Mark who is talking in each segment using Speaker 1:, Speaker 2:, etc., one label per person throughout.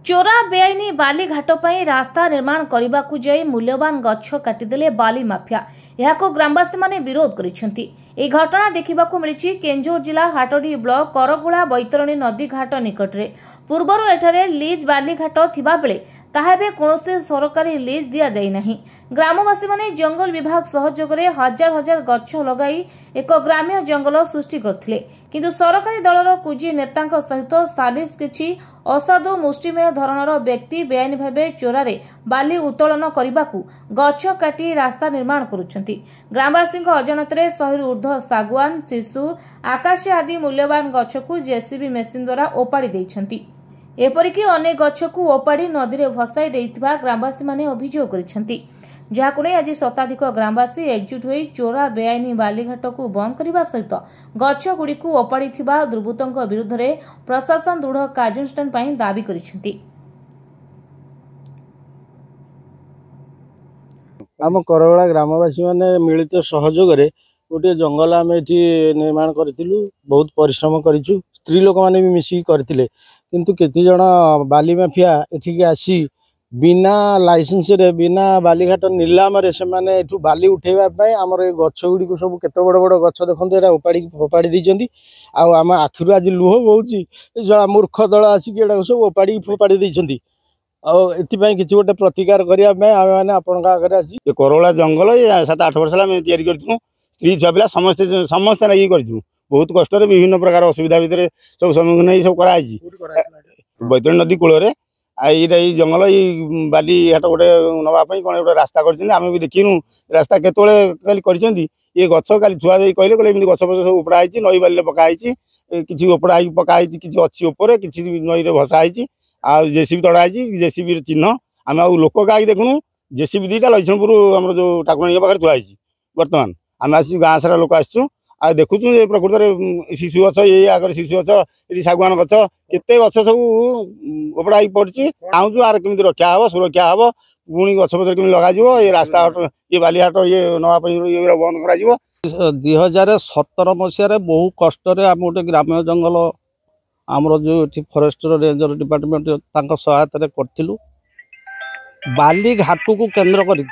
Speaker 1: चोरा बेआईनी बाली घाट पर रास्ता निर्माण करने को जाई मूल्यवान गछ काटिदेले बाली माफिया। यह ग्रामवासी माने विरोध करिसेंती। ए घटना देखा मिली केंझोर जिला हाटडी ब्लॉक करगुड़ा बैतरणी नदी घाट निकटरे। पूर्वर एठारे लीज बाली घाट थिबा बेले ताहा बे कोनोसी सरकारी लीज दिया जाई नहीं। ग्रामवासी माने जंगल विभाग सहयोग रे हजार हजार गछ लगाई एक ग्राम्य जंगल सृष्टि करथिले, किंतु सरकारी दलर कुजी नेतांक सहित सालिस किछि असाधु मुष्टिमेय धरणर व्यक्ति बेआईन भावे चोरारे बाली उत्तोलन करने गछ काटी रास्ता निर्माण करुछंती। ग्रामवासी अजाणतरे 100 ऊर्ध्व सागुआन, शिशु, आकाशी आदि मूल्यवान गछ को जेसीबी मेसिन द्वारा ओपाड़ी देइछंती। एपरिकी अनेक गछ को ओपाड़ी नदी में भसाई देइथिबा ग्रामवासी माने अभियोग करिसेंती। जहां आज शताधिक ग्रामवासी एकजुट होई चोरा बेआईनी बालीघाट को बंद करने सहित गछ गुड़ी को ओपाड़ी थिबा दुर्बृत्तों विरुद्ध रे प्रशासन दृढ़ कार्यानुष्ठान पई दाबी करिसेंती।
Speaker 2: आम करगड़ा ग्रामवासी माने मिलित सहयोग रे गोटे जंगल आम एठी निर्माण करिथिलु। बहुत परिश्रम करिछु, स्त्री लोक माने भी मिसी करथिले, किंतु केते जण बाली माफिया एठी आसी बिना लाइसेंस रे बिना बालीघाट निलाम रे से माने एठू बाली उठेबा पय हमर ए गछ गुडी को सब केते बड़ बड़ गछ देखंतु एरा उपाड़ी फोपाड़ी दैचंती। आ हम आखिरु आज लुह बोउची ए जळा मूर्ख दल आसी के एडा सब उपाड़ी फोपाड़ी दैचंती। आ एति पय किछि गोटे प्रतिकार करिया पय हम माने आपन का करे आसी
Speaker 3: ए करगड़ा जंगल 7-8 वर्ष ला में तयारी करथु। स्त्री छुआ पिला समस्त नहीं करथु। बहुत कष्ट रे विभिन्न प्रकार असुविधा भितर सब सम्मुखीन नहीं सब करा आइछि। बैतरणी नदी कूल रे आई जंगल बाली हाट गोटे नापी कौन गोटे रास्ता कर देखिनु रास्ता केतले ये गछ काली छुआ कहले कहले गछ फस सब उपड़ा नई बाली पकाई कि उपड़ा पकाई कि अच्छी उपर कि नई भसाई आ जेसीबी तड़ाई जेसीबी चिन्ह आम आ लोक क्या देखुनु जेसीबी 2टा लक्ष्मणपुर आम जो ठाकुराणी पाखे थुआई बर्तमान आम आस गाँ सारा लोक आसचु आ देखुँ प्रकृत में शिशु गछ ये आगे शिशु गछ ये सागवान गछ केते गछ सब उपड़ा पड़ी चाहूँ आर केमी रक्षा हे सुरक्षा हे पुणी गछ पत्र केमी लग ये रास्ता ये बालीहाट ये नापी बंद कर
Speaker 2: 2017 मसीह बहु कष्ट आम गोटे ग्राम्य जंगल आमर जो फरेस्ट रेंजर डिपार्टमेंट सहायता करूँ बाली घाट को केन्द्र कर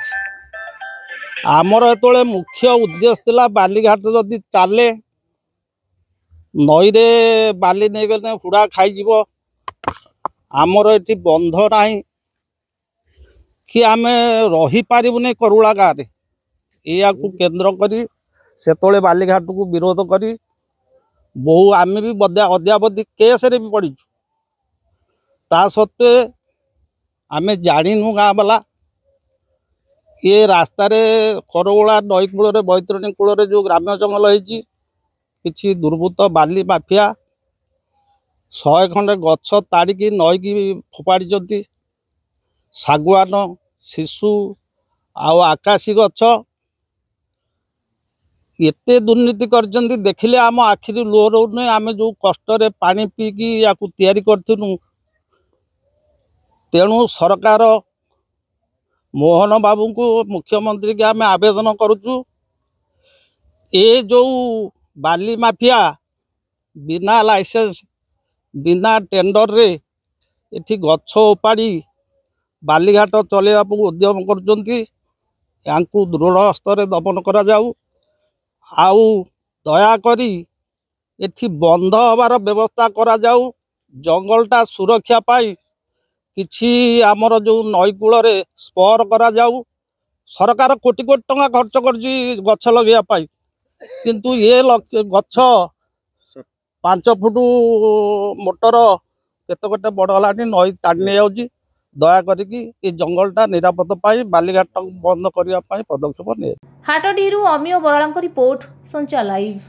Speaker 2: आमर एत मुख्य उद्देश्य थिला बालीघाट जदि चले नई रे बाली नहीं गले हुड़ा खाई आमर ये बंध ना कि आम रही पारूनी करुड़ा गाँव में या केन्द्र करी से बालीघाट को विरोध करी बहु आम भी अद्यावधि केस रे भी पड़ीचु ता सत्वे आम जाणीनु गाँ वाला ये रास्ता करगुड़ा नई कूल बैतरणी कूल जो ग्राम्य जंगल होती दुर्बृत्त बाली माफिया 100 खंडे गछ ताड़िकी नईकी फोपाड़ी सागुआन शिशु आकाशी गछ एते दुर्नीति कर देखिले आम आखिरी लुह रोने आम जो कष्ट पानी पीकी या तैयारी करूँ तेणु सरकार मोहन बाबू को मुख्यमंत्री के आम आवेदन करुचु ए जो बाली माफिया बिना लाइसेंस बिना टेंडर रे एठी गछ उपाड़ी बालीघाट चलेवा उद्यम कर दृढ़ हस्तर दमन करा जाऊ आउ दयाकरी एठी बंध हबार व्यवस्था करा जाऊ जंगलटा सुरक्षा पाई किछि आमर जो नई कूल स्पर करा जाऊ सरकार कोटी कोटी टंका खर्च कर गछ लगे किंतु ये गछ 5 फुट मोटर केते गोटे बढ़ला नई टाणी नहीं जाऊँगी दया करिकी ये जंगलटा निरापद पाई बालीघाट बंद करने पदक्षेप नहीं।
Speaker 1: हाटडीरू अमिय बराला रिपोर्ट संचा लाइव।